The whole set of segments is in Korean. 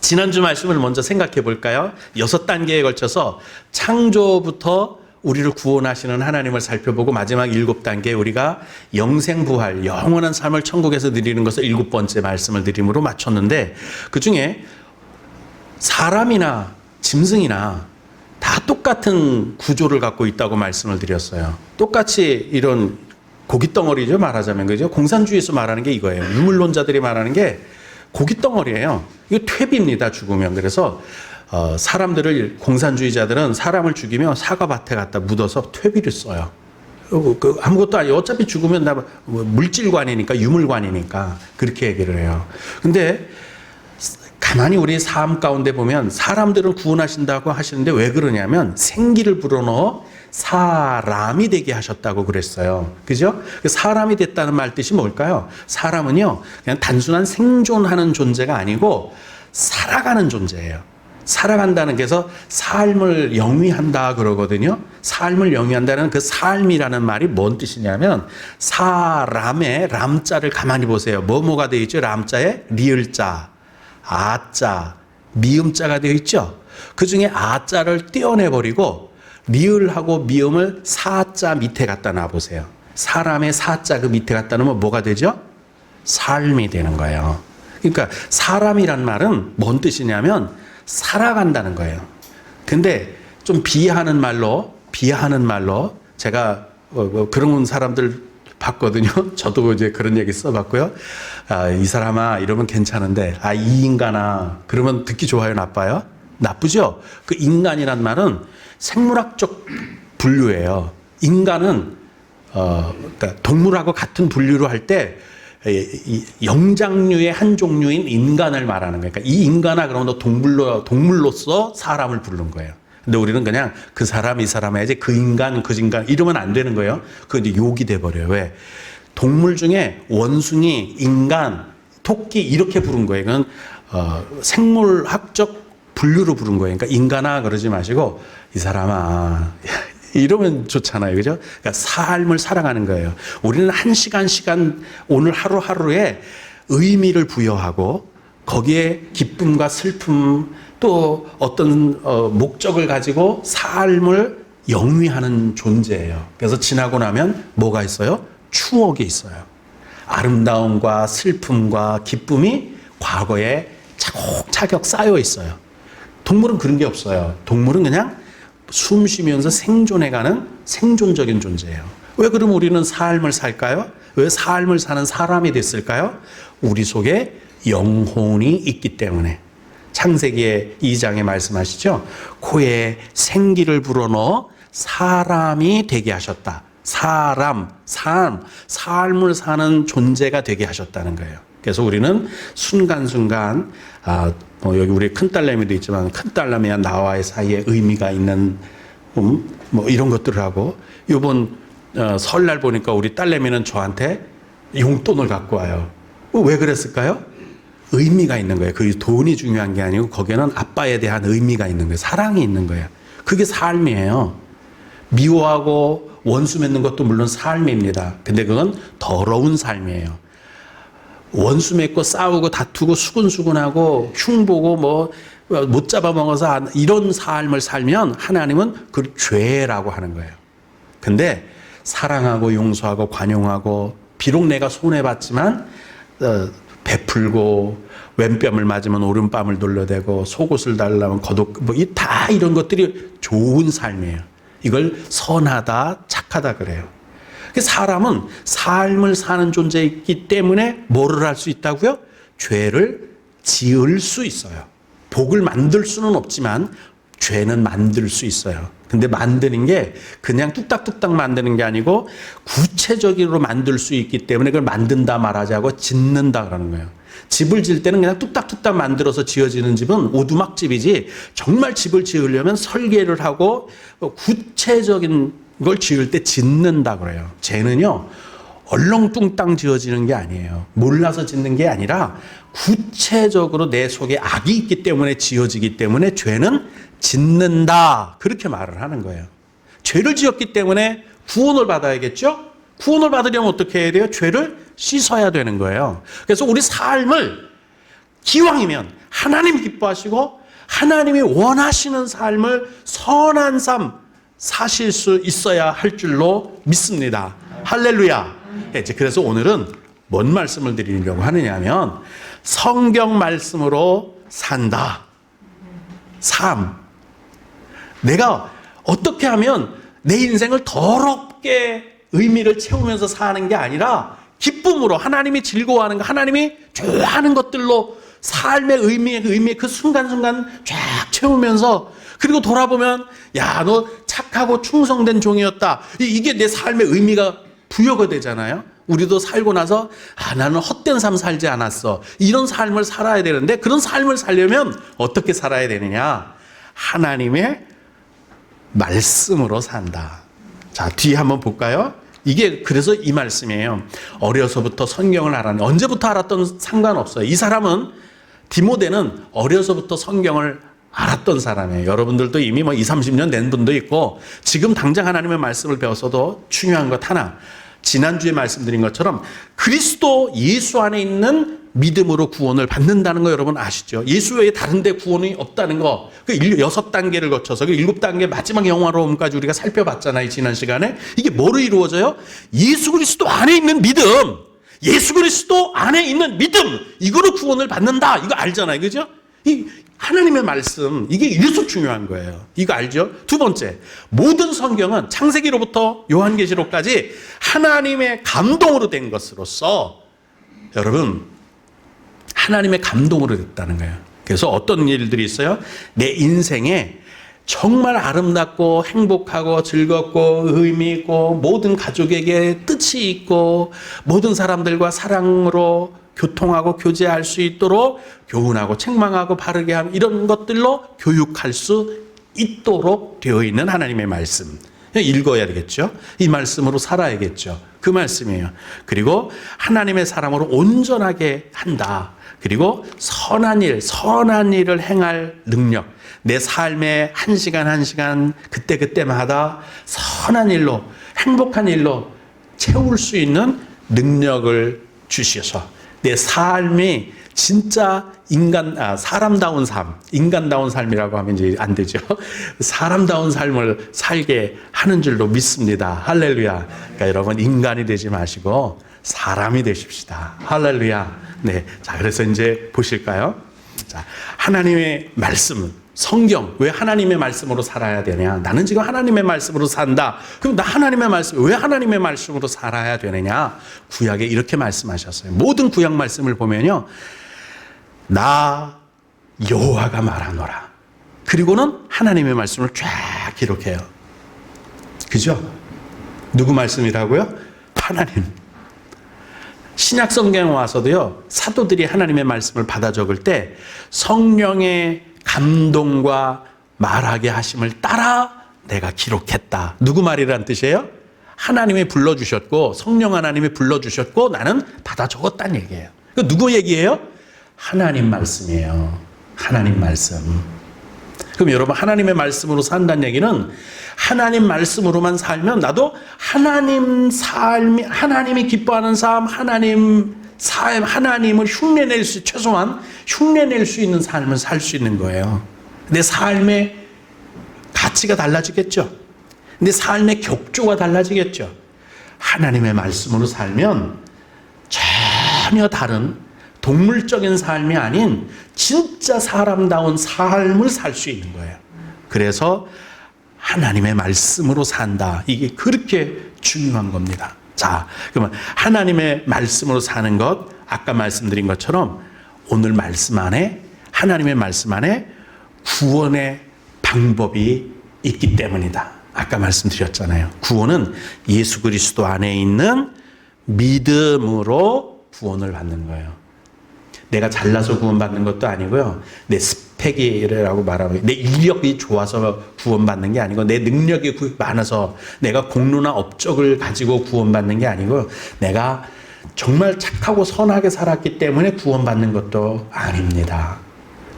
지난주 말씀을 먼저 생각해 볼까요? 6단계에 걸쳐서 창조부터 우리를 구원하시는 하나님을 살펴보고 마지막 7단계 우리가 영생부활, 영원한 삶을 천국에서 누리는 것을 7번째 말씀을 드림으로 마쳤는데, 그 중에 사람이나 짐승이나 다 똑같은 구조를 갖고 있다고 말씀을 드렸어요. 똑같이 이런 고깃덩어리죠, 말하자면. 그죠? 공산주의에서 말하는 게 이거예요. 유물론자들이 말하는 게 고깃덩어리예요. 이거 퇴비입니다, 죽으면. 그래서 사람들을, 공산주의자들은 사람을 죽이면 사과밭에 갖다 묻어서 퇴비를 써요. 아무것도 아니에요. 어차피 죽으면 다 물질관이니까, 유물관이니까 그렇게 얘기를 해요. 근데 가만히 우리 삶 가운데 보면 사람들을 구원하신다고 하시는데 왜 그러냐면 생기를 불어넣어 사람이 되게 하셨다고 그랬어요. 그죠? 사람이 됐다는 말 뜻이 뭘까요? 사람은요, 그냥 단순한 생존하는 존재가 아니고 살아가는 존재예요. 살아간다는 게, 그래서 삶을 영위한다 그러거든요. 삶을 영위한다는 그 삶이라는 말이 뭔 뜻이냐면, 사람의 람자를 가만히 보세요. 뭐가 되어 있죠? 람자에 리을자, 아자, 미음자가 되어 있죠. 그 중에 아자를 떼어내버리고 리을하고 미음을 사자 밑에 갖다 놔보세요. 사람의 사자 그 밑에 갖다 놓으면 뭐가 되죠? 삶이 되는 거예요. 그러니까 사람이란 말은 뭔 뜻이냐면 살아간다는 거예요. 근데 좀 비하하는 말로 제가 그런 사람들 봤거든요. 저도 이제 그런 얘기 써봤고요. 이 사람아 이러면 괜찮은데, 이 인간아 그러면 듣기 좋아요, 나빠요? 나쁘죠? 그 인간이란 말은 생물학적 분류예요. 인간은 그러니까 동물하고 같은 분류로 할 때 영장류의 한 종류인 인간을 말하는 거예요. 그러니까 이 인간아 그러면 너 동물로서 사람을 부르는 거예요. 근데 우리는 그냥 그 사람, 이 사람 해야지 그 인간 이러면 안 되는 거예요. 그건 이제 욕이 돼버려요. 왜? 동물 중에 원숭이, 인간, 토끼 이렇게 부른 거예요. 이건 생물학적 분류로 부른 거예요. 그러니까 인간아 그러지 마시고 이 사람아 이러면 좋잖아요. 그죠? 그러니까 삶을 살아가는 거예요. 우리는 한 시간 오늘 하루하루에 의미를 부여하고 거기에 기쁨과 슬픔 또 어떤 목적을 가지고 삶을 영위하는 존재예요. 그래서 지나고 나면 뭐가 있어요? 추억이 있어요. 아름다움과 슬픔과 기쁨이 과거에 차곡차곡 쌓여 있어요. 동물은 그런 게 없어요. 동물은 그냥 숨 쉬면서 생존해가는 생존적인 존재예요. 왜 그럼 우리는 삶을 살까요? 왜 삶을 사는 사람이 됐을까요? 우리 속에 영혼이 있기 때문에. 창세기의 2장에 말씀하시죠. 코에 생기를 불어넣어 사람이 되게 하셨다. 삶을 사는 존재가 되게 하셨다는 거예요. 그래서 우리는 순간순간 여기 우리 큰딸내미도 있지만 큰딸내미와 나와의 사이에 의미가 있는 이런 것들을 하고, 이번 설날 보니까 우리 딸내미는 저한테 용돈을 갖고 와요. 왜 그랬을까요? 의미가 있는 거예요. 그 돈이 중요한 게 아니고 거기에는 아빠에 대한 의미가 있는 거예요. 사랑이 있는 거예요. 그게 삶이에요. 미워하고 원수 맺는 것도 물론 삶입니다. 근데 그건 더러운 삶이에요. 원수 맺고 싸우고 다투고 수근수근하고 흉보고 못 잡아먹어서 이런 삶을 살면 하나님은 그걸 죄라고 하는 거예요. 근데 사랑하고 용서하고 관용하고 비록 내가 손해봤지만 베풀고 왼뺨을 맞으면 오른뺨을 돌려대고 속옷을 달라면 겉옷 다 이런 것들이 좋은 삶이에요. 이걸 선하다 착하다 그래요. 사람은 삶을 사는 존재이기 때문에 뭐를 할 수 있다고요? 죄를 지을 수 있어요. 복을 만들 수는 없지만 죄는 만들 수 있어요. 근데 만드는 게 그냥 뚝딱뚝딱 만드는 게 아니고 구체적으로 만들 수 있기 때문에 그걸 만든다 말하지 않고 짓는다 그러는 거예요. 집을 지을 때는 그냥 뚝딱뚝딱 만들어서 지어지는 집은 오두막집이지, 정말 집을 지으려면 설계를 하고 구체적인 걸 지을 때 짓는다 그래요. 죄는요 얼렁뚱땅 지어지는 게 아니에요. 몰라서 짓는 게 아니라 구체적으로 내 속에 악이 있기 때문에 지어지기 때문에 죄는 짓는다, 그렇게 말을 하는 거예요. 죄를 지었기 때문에 구원을 받아야겠죠? 구원을 받으려면 어떻게 해야 돼요? 죄를 씻어야 되는 거예요. 그래서 우리 삶을 기왕이면 하나님이 기뻐하시고 하나님이 원하시는 삶을 선한 삶 사실 수 있어야 할 줄로 믿습니다. 할렐루야. 이제 그래서 오늘은 뭔 말씀을 드리려고 하느냐 하면 성경 말씀으로 산다. 삶. 내가 어떻게 하면 내 인생을 더럽게 의미를 채우면서 사는 게 아니라 기쁨으로 하나님이 즐거워하는 거, 하나님이 좋아하는 것들로 삶의 의미의 그 순간순간 쫙 채우면서 그리고 돌아보면 야, 너 착하고 충성된 종이었다. 이게 내 삶의 의미가 부여가 되잖아요. 우리도 살고 나서 나는 헛된 삶 살지 않았어. 이런 삶을 살아야 되는데 그런 삶을 살려면 어떻게 살아야 되느냐? 하나님의 말씀으로 산다. 자, 뒤에 한번 볼까요? 이게 그래서 이 말씀이에요. 어려서부터 성경을 알았는데 언제부터 알았던 상관없어요. 이 사람은 디모데는 어려서부터 성경을 알았던 사람이에요. 여러분들도 이미 20, 30년 된 분도 있고 지금 당장 하나님의 말씀을 배웠어도 중요한 것 하나. 지난주에 말씀드린 것처럼 그리스도 예수 안에 있는 믿음으로 구원을 받는다는 거 여러분 아시죠? 예수 외에 다른 데 구원이 없다는 거. 그 6단계를 거쳐서 그 7단계 마지막 영화로움까지 우리가 살펴봤잖아요. 지난 시간에. 이게 뭐로 이루어져요? 예수 그리스도 안에 있는 믿음. 예수 그리스도 안에 있는 믿음. 이거로 구원을 받는다. 이거 알잖아요. 그죠? 이 하나님의 말씀, 이게 이래서 중요한 거예요. 이거 알죠? 두 번째, 모든 성경은 창세기로부터 요한계시록까지 하나님의 감동으로 된 것으로서 여러분, 하나님의 감동으로 됐다는 거예요. 그래서 어떤 일들이 있어요? 내 인생에 정말 아름답고 행복하고 즐겁고 의미 있고 모든 가족에게 뜻이 있고 모든 사람들과 사랑으로 교통하고 교제할 수 있도록 교훈하고 책망하고 바르게 하는 이런 것들로 교육할 수 있도록 되어 있는 하나님의 말씀. 읽어야 되겠죠. 이 말씀으로 살아야겠죠. 그 말씀이에요. 그리고 하나님의 사람으로 온전하게 한다. 그리고 선한 일을 행할 능력. 내 삶의 한 시간 한 시간 그때마다 선한 일로 행복한 일로 채울 수 있는 능력을 주셔서 내 삶이 진짜 사람다운 삶, 인간다운 삶이라고 하면 이제 안 되죠. 사람다운 삶을 살게 하는 줄로 믿습니다. 할렐루야. 그러니까 여러분 인간이 되지 마시고 사람이 되십시다. 할렐루야. 네. 자, 그래서 이제 보실까요? 자, 하나님의 말씀은 성경, 왜 하나님의 말씀으로 살아야 되냐? 나는 지금 하나님의 말씀으로 산다. 그럼 나 하나님의 말씀, 왜 하나님의 말씀으로 살아야 되느냐? 구약에 이렇게 말씀하셨어요. 모든 구약 말씀을 보면요. 나 여호와가 말하노라. 그리고는 하나님의 말씀을 쫙 기록해요. 그죠? 누구 말씀이라고요? 하나님. 신약 성경에 와서도요. 사도들이 하나님의 말씀을 받아 적을 때 성령의 감동과 말하게 하심을 따라 내가 기록했다. 누구 말이란 뜻이에요? 하나님이 불러주셨고 성령 하나님이 불러주셨고 나는 받아 적었다는 얘기예요. 누구 얘기예요? 하나님 말씀이에요. 하나님 말씀. 그럼 여러분 하나님의 말씀으로 산다는 얘기는 하나님 말씀으로만 살면 나도 하나님 삶이 하나님이 기뻐하는 삶, 하나님을 최소한 흉내낼 수 있는 삶을 살 수 있는 거예요. 내 삶의 가치가 달라지겠죠. 내 삶의 격조가 달라지겠죠. 하나님의 말씀으로 살면 전혀 다른 동물적인 삶이 아닌 진짜 사람다운 삶을 살 수 있는 거예요. 그래서 하나님의 말씀으로 산다. 이게 그렇게 중요한 겁니다. 자, 그러면 하나님의 말씀으로 사는 것, 아까 말씀드린 것처럼 오늘 말씀 안에, 하나님의 말씀 안에 구원의 방법이 있기 때문이다. 아까 말씀드렸잖아요. 구원은 예수 그리스도 안에 있는 믿음으로 구원을 받는 거예요. 내가 잘나서 구원받는 것도 아니고요. 내 스펙이라고 말하면 내 인력이 좋아서 구원받는 게 아니고 내 능력이 많아서 내가 공로나 업적을 가지고 구원받는 게 아니고 내가 정말 착하고 선하게 살았기 때문에 구원받는 것도 아닙니다.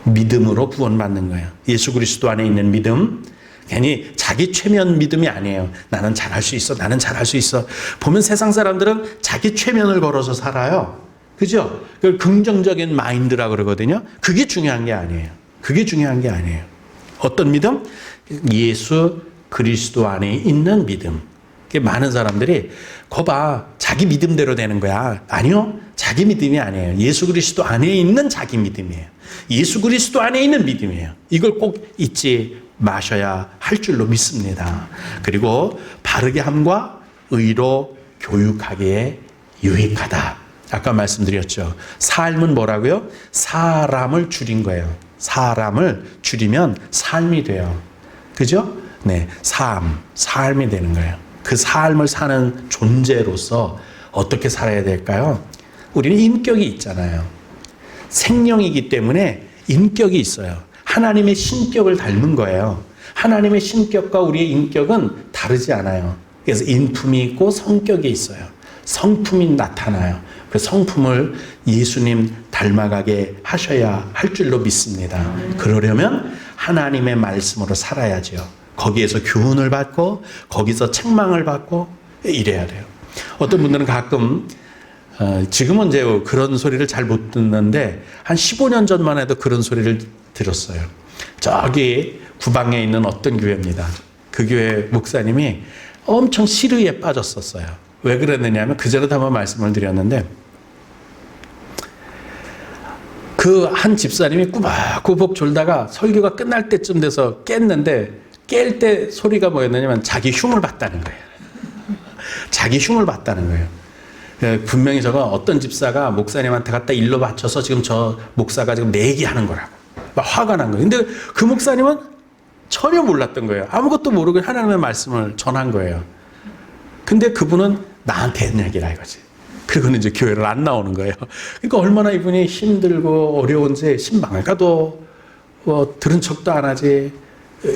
믿음으로 구원받는 거예요. 예수 그리스도 안에 있는 믿음. 괜히 자기 최면 믿음이 아니에요. 나는 잘할 수 있어. 나는 잘할 수 있어. 보면 세상 사람들은 자기 최면을 걸어서 살아요. 그죠? 그 긍정적인 마인드라고 그러거든요. 그게 중요한 게 아니에요. 그게 중요한 게 아니에요. 어떤 믿음? 예수 그리스도 안에 있는 믿음. 많은 사람들이 거봐 자기 믿음대로 되는 거야. 아니요. 자기 믿음이 아니에요. 예수 그리스도 안에 있는 자기 믿음이에요. 예수 그리스도 안에 있는 믿음이에요. 이걸 꼭 잊지 마셔야 할 줄로 믿습니다. 그리고 바르게 함과 의로 교육하기에 유익하다. 아까 말씀드렸죠. 삶은 뭐라고요? 사람을 줄인 거예요. 사람을 줄이면 삶이 돼요. 그죠? 네, 삶이 되는 거예요. 그 삶을 사는 존재로서 어떻게 살아야 될까요? 우리는 인격이 있잖아요. 생명이기 때문에 인격이 있어요. 하나님의 신격을 닮은 거예요. 하나님의 신격과 우리의 인격은 다르지 않아요. 그래서 인품이 있고 성격이 있어요. 성품이 나타나요. 그 성품을 예수님 닮아가게 하셔야 할 줄로 믿습니다. 그러려면 하나님의 말씀으로 살아야죠. 거기에서 교훈을 받고 거기서 책망을 받고 이래야 돼요. 어떤 분들은 가끔 지금은 이제 그런 소리를 잘 못 듣는데 한 15년 전만 해도 그런 소리를 들었어요. 저기 구방에 있는 어떤 교회입니다. 그 교회 목사님이 엄청 시르에 빠졌었어요. 왜 그랬느냐면 그전에도 한번 말씀을 드렸는데 그 한 집사님이 꾸벅꾸벅 졸다가 설교가 끝날 때쯤 돼서 깼는데 깰 때 소리가 뭐였냐면 자기 흉을 봤다는 거예요. 자기 흉을 봤다는 거예요. 분명히 저거 어떤 집사가 목사님한테 갖다 일러 바쳐서 지금 저 목사가 지금 내기하는 거라고. 막 화가 난 거예요. 근데 그 목사님은 전혀 몰랐던 거예요. 아무것도 모르고 하나님의 말씀을 전한 거예요. 근데 그분은 나한테 했는 얘기라 이거지. 그리고는 이제 교회를 안 나오는 거예요. 그러니까 얼마나 이분이 힘들고 어려운지 신방을 가도 들은 척도 안 하지.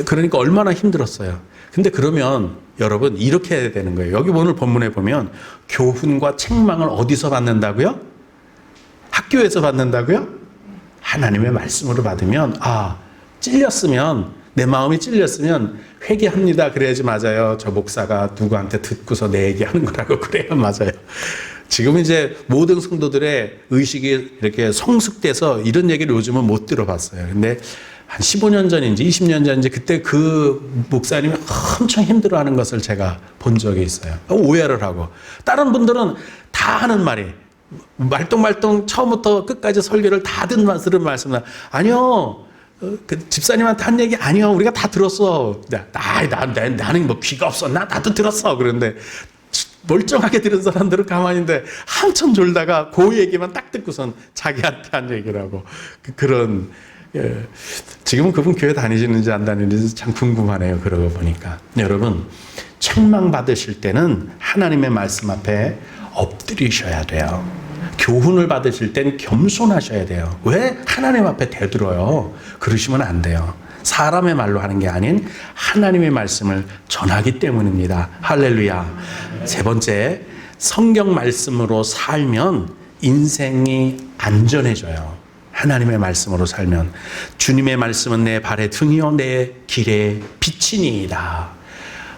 그러니까 얼마나 힘들었어요. 근데 그러면 여러분 이렇게 해야 되는 거예요. 여기 오늘 본문에 보면 교훈과 책망을 어디서 받는다고요? 학교에서 받는다고요? 하나님의 말씀으로 받으면 찔렸으면 내 마음이 찔렸으면 회개합니다. 그래야지 맞아요. 저 목사가 누구한테 듣고서 내 얘기하는 거라고 그래야 맞아요. 지금 이제 모든 성도들의 의식이 이렇게 성숙돼서 이런 얘기를 요즘은 못 들어봤어요. 근데 한 15년 전인지 20년 전인지 그때 그 목사님이 엄청 힘들어하는 것을 제가 본 적이 있어요. 오해를 하고 다른 분들은 다 하는 말이 말똥말똥 처음부터 끝까지 설교를 다 들은 말씀은 아니요. 그 집사님한테 한 얘기 아니요. 우리가 다 들었어. 나는 뭐 귀가 없었나? 나도 들었어. 그런데 멀쩡하게 들은 사람들은 가만히인데 한참 졸다가 그 얘기만 딱 듣고선 자기한테 한 얘기라고 그런. 지금은 그분 교회 다니시는지 안 다니는지 참 궁금하네요. 그러고 보니까. 여러분, 책망 받으실 때는 하나님의 말씀 앞에 엎드리셔야 돼요. 교훈을 받으실 땐 겸손하셔야 돼요. 왜? 하나님 앞에 대들어요. 그러시면 안 돼요. 사람의 말로 하는 게 아닌 하나님의 말씀을 전하기 때문입니다. 할렐루야. 세 번째, 성경 말씀으로 살면 인생이 안전해져요. 하나님의 말씀으로 살면 주님의 말씀은 내 발의 등이요 내 길의 빛이니이다.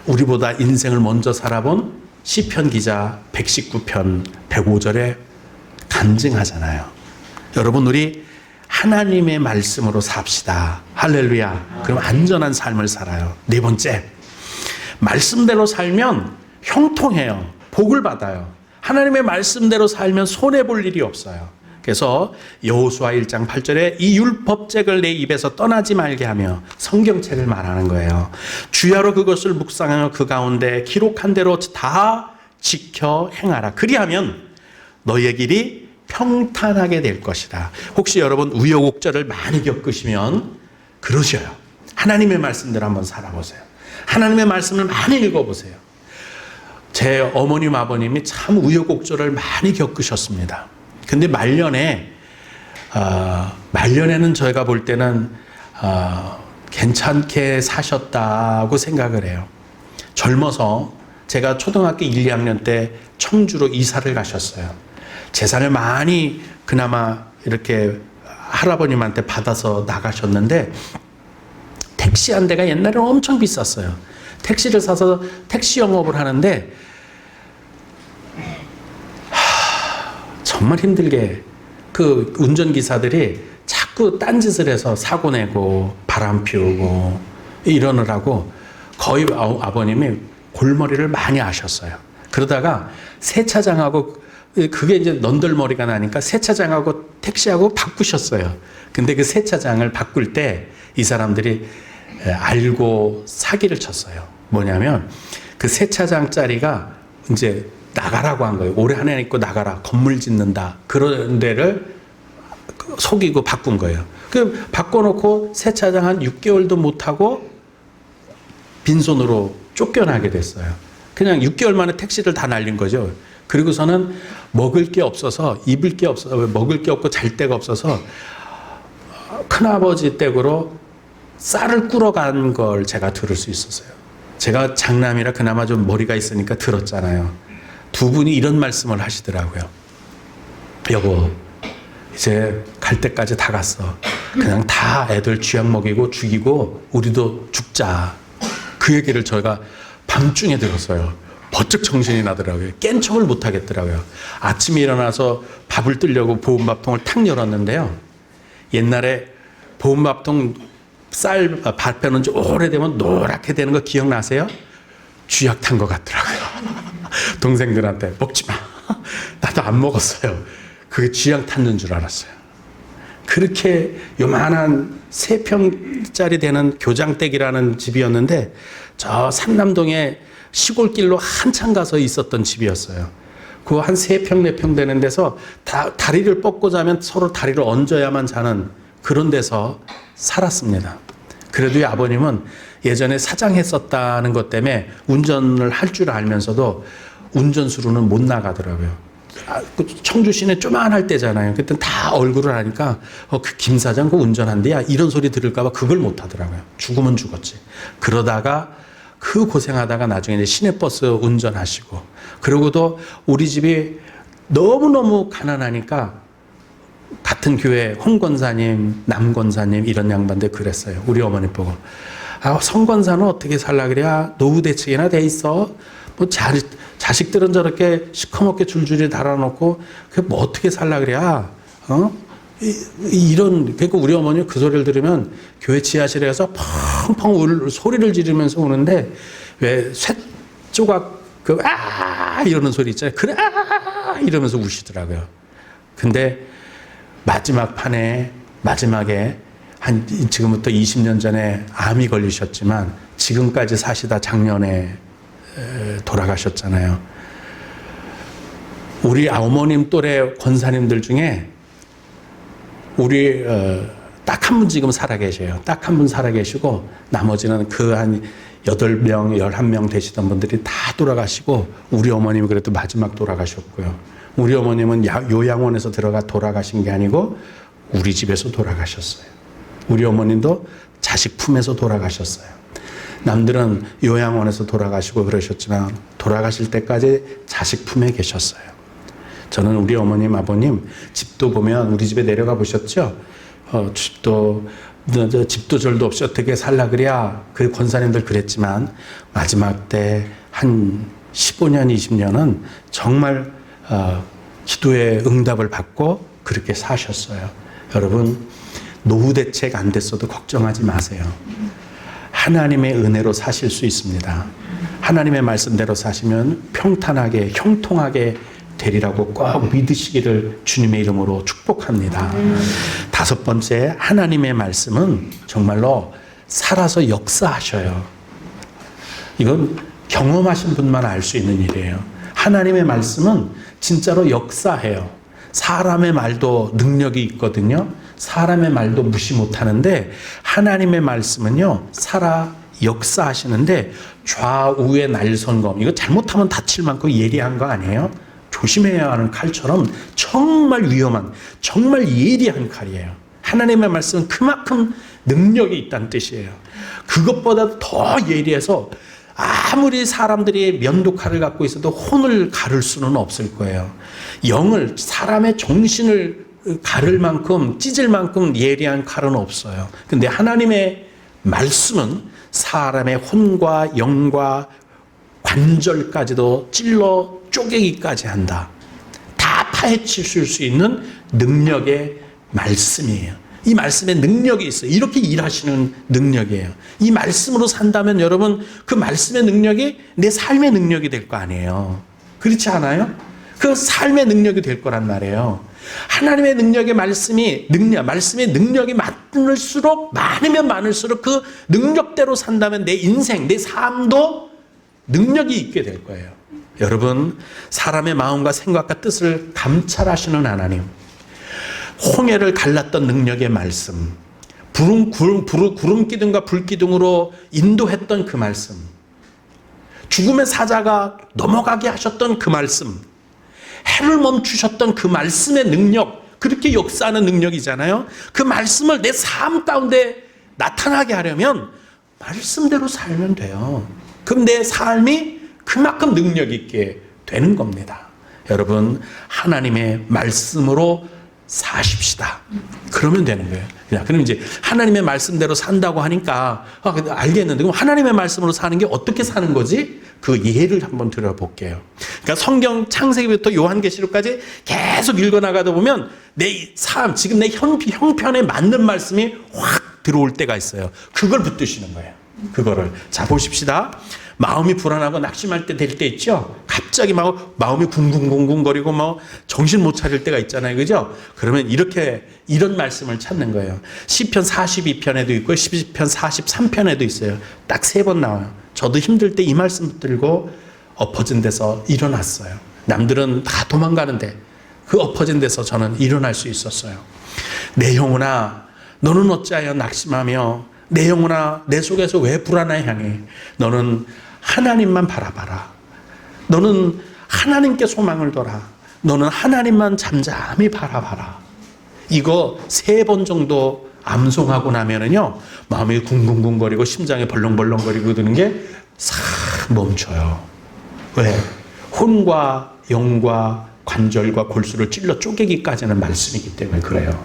우리보다 인생을 먼저 살아본 시편 기자 119편 105절에 간증하잖아요. 여러분 우리 하나님의 말씀으로 삽시다. 할렐루야. 그럼 안전한 삶을 살아요. 네 번째, 말씀대로 살면 형통해요. 복을 받아요. 하나님의 말씀대로 살면 손해볼 일이 없어요. 그래서 여호수아 1장 8절에 이 율법책을 내 입에서 떠나지 말게 하며 성경책을 말하는 거예요. 주야로 그것을 묵상하며 그 가운데 기록한 대로 다 지켜 행하라. 그리하면 너희의 길이 평탄하게 될 것이다. 혹시 여러분 우여곡절을 많이 겪으시면 그러셔요. 하나님의 말씀대로 한번 살아보세요. 하나님의 말씀을 많이 읽어보세요. 제 어머님 아버님이 참 우여곡절을 많이 겪으셨습니다. 근데 말년에는 저희가 볼 때는 괜찮게 사셨다고 생각을 해요. 젊어서 제가 초등학교 1, 2학년 때 청주로 이사를 가셨어요. 재산을 많이 그나마 이렇게 할아버님한테 받아서 나가셨는데 택시 한 대가 옛날에는 엄청 비쌌어요. 택시를 사서 택시 영업을 하는데 정말 힘들게 그 운전기사들이 자꾸 딴짓을 해서 사고 내고 바람 피우고 이러느라고 거의 아버님이 골머리를 많이 아셨어요. 그러다가 세차장하고 그게 이제 넌덜머리가 나니까 세차장하고 택시하고 바꾸셨어요. 근데 그 세차장을 바꿀 때 이 사람들이 알고 사기를 쳤어요. 뭐냐면 그 세차장 자리가 이제 나가라고 한 거예요. 올해 한 해 있고 나가라. 건물 짓는다. 그런 데를 속이고 바꾼 거예요. 그 바꿔놓고 세차장 한 6개월도 못하고 빈손으로 쫓겨나게 됐어요. 그냥 6개월 만에 택시를 다 날린 거죠. 그리고서는 먹을 게 없어서, 입을 게 없어서, 먹을 게 없고 잘 데가 없어서 큰아버지 댁으로 쌀을 꾸러 간 걸 제가 들을 수 있었어요. 제가 장남이라 그나마 좀 머리가 있으니까 들었잖아요. 두 분이 이런 말씀을 하시더라고요. 여보, 이제 갈 때까지 다 갔어. 그냥 다 애들 쥐약 먹이고 죽이고 우리도 죽자. 그 얘기를 저희가 밤중에 들었어요. 버쩍 정신이 나더라고요. 깬 척을 못 하겠더라고요. 아침에 일어나서 밥을 뜨려고 보온밥통을 탁 열었는데요. 옛날에 보온밥통 밥 해놓은 지 오래되면 노랗게 되는 거 기억나세요? 쥐약 탄 것 같더라고요. 동생들한테 먹지 마. 나도 안 먹었어요. 그게 쥐약 탔는 줄 알았어요. 그렇게 요만한 3평짜리 되는 교장댁이라는 집이었는데 저 상남동에 시골길로 한참 가서 있었던 집이었어요. 그 한 3평, 4평 되는 데서 다리를 뻗고 자면 서로 다리를 얹어야만 자는 그런 데서 살았습니다. 그래도 아버님은 예전에 사장했었다는 것 때문에 운전을 할 줄 알면서도 운전수로는 못 나가더라고요. 청주 시내 쪼만할 때잖아요. 그때 다 얼굴을 아니까 그 김 사장 그 운전한대야 이런 소리 들을까 봐 그걸 못 하더라고요. 죽으면 죽었지. 그러다가 그 고생하다가 나중에 이제 시내버스 운전하시고 그러고도 우리 집이 너무너무 가난하니까 같은 교회 홍 권사님, 남 권사님 이런 양반들 그랬어요. 우리 어머니 보고. 아, 성 권사는 어떻게 살라 그래야 노후 대책이나 돼 있어. 뭐 자식들은 저렇게 시커멓게 줄줄이 달아놓고 그 뭐 어떻게 살라 그래야. 이런 그러니까 우리 어머니 그 소리를 들으면 교회 지하실에 가서 펑펑 소리를 지르면서 우는데 왜 쇳조각 이러는 소리 있잖아요. 그래 이러면서 우시더라고요. 근데 마지막 판에 마지막에 한 지금부터 20년 전에 암이 걸리셨지만 지금까지 사시다 작년에 돌아가셨잖아요. 우리 어머님 또래 권사님들 중에 우리 딱 한 분 지금 살아 계셔요. 딱 한 분 살아 계시고 나머지는 그 한 8명, 11명 되시던 분들이 다 돌아가시고 우리 어머님이 그래도 마지막 돌아가셨고요. 우리 어머님은 요양원에서 돌아가신 게 아니고 우리 집에서 돌아가셨어요. 우리 어머님도 자식 품에서 돌아가셨어요. 남들은 요양원에서 돌아가시고 그러셨지만 돌아가실 때까지 자식 품에 계셨어요. 저는 우리 어머님, 아버님 집도 보면 우리 집에 내려가 보셨죠? 집도 절도 없이 어떻게 살라 그래야 그 권사님들 그랬지만 마지막 때 한 15년, 20년은 정말 기도의 응답을 받고 그렇게 사셨어요. 여러분 노후 대책 안 됐어도 걱정하지 마세요. 하나님의 은혜로 사실 수 있습니다. 하나님의 말씀대로 사시면 평탄하게 형통하게 되리라고 꼭 믿으시기를 주님의 이름으로 축복합니다. 5번째, 하나님의 말씀은 정말로 살아서 역사하셔요. 이건 경험하신 분만 알 수 있는 일이에요. 하나님의 말씀은 진짜로 역사해요. 사람의 말도 능력이 있거든요. 사람의 말도 무시 못하는데 하나님의 말씀은요 살아 역사하시는데 좌우의 날선검, 이거 잘못하면 다칠 만큼 예리한 거 아니에요? 조심해야 하는 칼처럼 정말 위험한, 정말 예리한 칼이에요. 하나님의 말씀은 그만큼 능력이 있다는 뜻이에요. 그것보다 더 예리해서 아무리 사람들이 면도칼을 갖고 있어도 혼을 가를 수는 없을 거예요. 영을, 사람의 정신을 가를 만큼, 찢을 만큼 예리한 칼은 없어요. 근데 하나님의 말씀은 사람의 혼과 영과 관절까지도 찔러 쪼개기까지 한다. 다 파헤칠 수 있는 능력의 말씀이에요. 이 말씀에 능력이 있어요. 이렇게 일하시는 능력이에요. 이 말씀으로 산다면 여러분, 그 말씀의 능력이 내 삶의 능력이 될 거 아니에요. 그렇지 않아요? 그 삶의 능력이 될 거란 말이에요. 하나님의 능력의 말씀의 능력이 많을수록, 많으면 많을수록 그 능력대로 산다면 내 인생, 내 삶도 능력이 있게 될 거예요. 여러분, 사람의 마음과 생각과 뜻을 감찰하시는 하나님, 홍해를 갈랐던 능력의 말씀, 구름 기둥과 불 기둥으로 인도했던 그 말씀, 죽음의 사자가 넘어가게 하셨던 그 말씀, 해를 멈추셨던 그 말씀의 능력, 그렇게 역사하는 능력이잖아요. 그 말씀을 내 삶 가운데 나타나게 하려면 말씀대로 살면 돼요. 그럼 내 삶이 그만큼 능력 있게 되는 겁니다. 여러분, 하나님의 말씀으로 사십시다. 그러면 되는 거예요. 그럼 이제 하나님의 말씀대로 산다고 하니까 알겠는데, 그럼 하나님의 말씀으로 사는 게 어떻게 사는 거지? 그 예를 한번 들어볼게요. 그러니까 성경 창세기부터 요한계시록까지 계속 읽어나가다 보면 내 삶, 지금 내 형편에 맞는 말씀이 확 들어올 때가 있어요. 그걸 붙드시는 거예요. 그거를. 자, 보십시다. 마음이 불안하고 낙심할 때 될 때 있죠? 갑자기 마음이 쿵쿵쿵쿵거리고 정신 못 차릴 때가 있잖아요. 그죠? 그러면 이런 말씀을 찾는 거예요. 시편 42편에도 있고, 시편 43편에도 있어요. 딱 3번 나와요. 저도 힘들 때 이 말씀 붙들고 엎어진 데서 일어났어요. 남들은 다 도망가는데 그 엎어진 데서 저는 일어날 수 있었어요. 내 영혼아, 너는 어찌하여 낙심하며 내 영혼아, 내 속에서 왜 불안해 향해? 너는 하나님만 바라봐라. 너는 하나님께 소망을 둬라. 너는 하나님만 잠잠히 바라봐라. 이거 3번 정도 암송하고 나면은요, 마음이 쿵쿵쿵거리고 심장이 벌렁벌렁거리고 드는 게 싹 멈춰요. 왜? 혼과 영과 관절과 골수를 찔러 쪼개기까지는 말씀이기 때문에 그래요.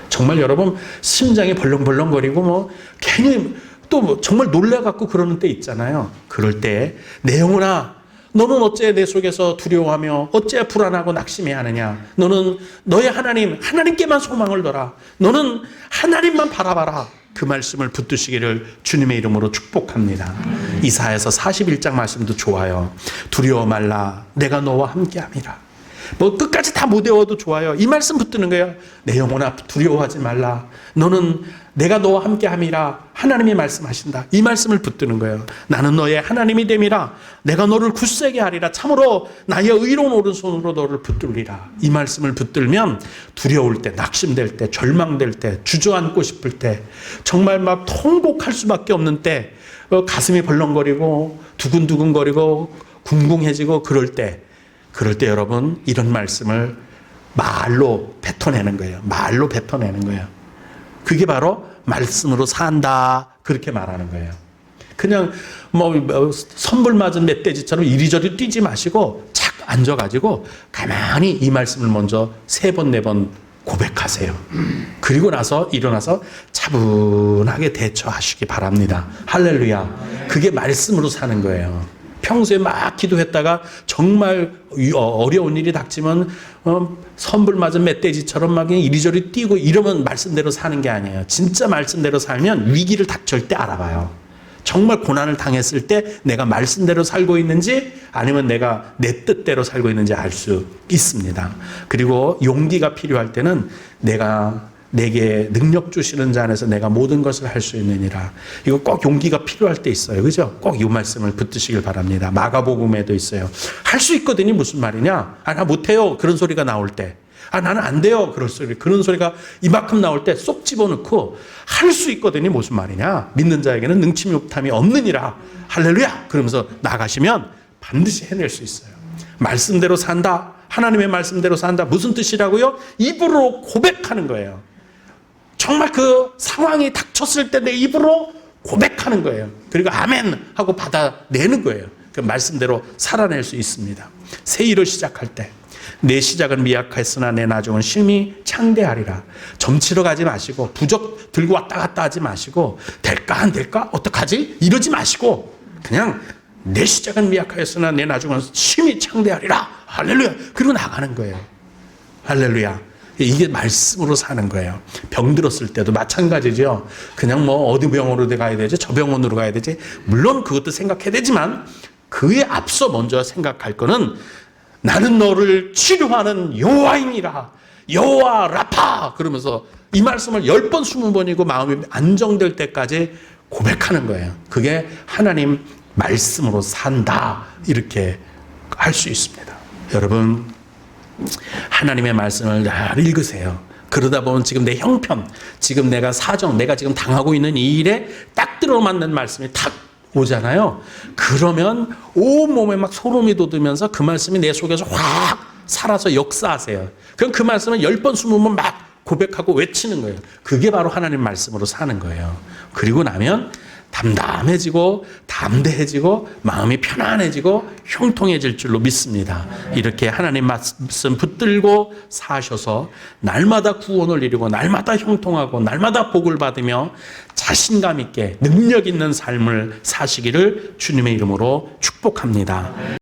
정말 여러분, 심장이 벌렁벌렁거리고 괜히 또 정말 놀라갖고 그러는 때 있잖아요. 그럴 때 내 영혼아, 너는 어째 내 속에서 두려워하며 어째 불안하고 낙심해 하느냐? 너는 너의 하나님께만 소망을 둬라. 너는 하나님만 바라봐라. 그 말씀을 붙드시기를 주님의 이름으로 축복합니다. 이사야서 41장 말씀도 좋아요. 두려워 말라, 내가 너와 함께함이라. 끝까지 다 못 외워도 좋아요. 이 말씀 붙드는 거예요. 내 영혼아, 두려워하지 말라. 너는 내가 너와 함께함이라. 하나님이 말씀하신다. 이 말씀을 붙드는 거예요. 나는 너의 하나님이 됨이라. 내가 너를 굳세게 하리라. 참으로 나의 의로운 오른손으로 너를 붙들리라. 이 말씀을 붙들면 두려울 때, 낙심될 때, 절망될 때, 주저앉고 싶을 때, 정말 통곡할 수밖에 없는 때, 가슴이 벌렁거리고 두근두근거리고 궁궁해지고 그럴 때 여러분, 이런 말씀을 말로 뱉어내는 거예요. 말로 뱉어내는 거예요. 그게 바로 말씀으로 산다, 그렇게 말하는 거예요. 그냥 선불 맞은 멧돼지처럼 이리저리 뛰지 마시고 착 앉아가지고 가만히 이 말씀을 먼저 3번, 4번 고백하세요. 그리고 나서 일어나서 차분하게 대처하시기 바랍니다. 할렐루야. 그게 말씀으로 사는 거예요. 평소에 막 기도했다가 정말 어려운 일이 닥치면 선불 맞은 멧돼지처럼 막 이리저리 뛰고 이러면 말씀대로 사는 게 아니에요. 진짜 말씀대로 살면 위기를 닥칠 때 알아봐요. 정말 고난을 당했을 때 내가 말씀대로 살고 있는지 아니면 내가 내 뜻대로 살고 있는지 알 수 있습니다. 그리고 용기가 필요할 때는 내게 능력 주시는 자 안에서 내가 모든 것을 할 수 있느니라. 이거 꼭 용기가 필요할 때 있어요. 그죠? 꼭 이 말씀을 붙드시길 바랍니다. 마가복음에도 있어요. 할 수 있거든요. 무슨 말이냐? 나 못해요. 그런 소리가 나올 때. 나는 안 돼요. 그런 소리가 이만큼 나올 때 쏙 집어넣고 할 수 있거든요. 무슨 말이냐? 믿는 자에게는 능치 못함이 없느니라. 할렐루야. 그러면서 나가시면 반드시 해낼 수 있어요. 말씀대로 산다. 하나님의 말씀대로 산다. 무슨 뜻이라고요? 입으로 고백하는 거예요. 정말 그 상황이 닥쳤을 때 내 입으로 고백하는 거예요. 그리고 아멘 하고 받아내는 거예요. 그 말씀대로 살아낼 수 있습니다. 새 일을 시작할 때 내 시작은 미약했으나 내 나중은 심히 창대하리라. 점치러 가지 마시고 부적 들고 왔다 갔다 하지 마시고 될까 안 될까 어떡하지 이러지 마시고 그냥 내 시작은 미약하였으나 내 나중은 심히 창대하리라. 할렐루야. 그리고 나가는 거예요. 할렐루야. 이게 말씀으로 사는 거예요. 병 들었을 때도 마찬가지죠. 그냥 뭐 어디 병원으로 가야 되지, 저 병원으로 가야 되지. 물론 그것도 생각해야 되지만 그에 앞서 먼저 생각할 거는 나는 너를 치료하는 여호와이니라. 여호와 라파. 그러면서 이 말씀을 10번 20번이고 마음이 안정될 때까지 고백하는 거예요. 그게 하나님 말씀으로 산다. 이렇게 할 수 있습니다. 여러분, 하나님의 말씀을 잘 읽으세요. 그러다 보면 지금 내 형편, 지금 내가 사정, 내가 지금 당하고 있는 이 일에 딱 들어맞는 말씀이 탁 오잖아요. 그러면 온몸에 막 소름이 돋으면서 그 말씀이 내 속에서 확 살아서 역사하세요. 그럼 그 말씀을 10번, 20번 막 고백하고 외치는 거예요. 그게 바로 하나님 말씀으로 사는 거예요. 그리고 나면 담담해지고 담대해지고 마음이 편안해지고 형통해질 줄로 믿습니다. 이렇게 하나님 말씀 붙들고 사셔서 날마다 구원을 이루고 날마다 형통하고 날마다 복을 받으며 자신감 있게 능력 있는 삶을 사시기를 주님의 이름으로 축복합니다.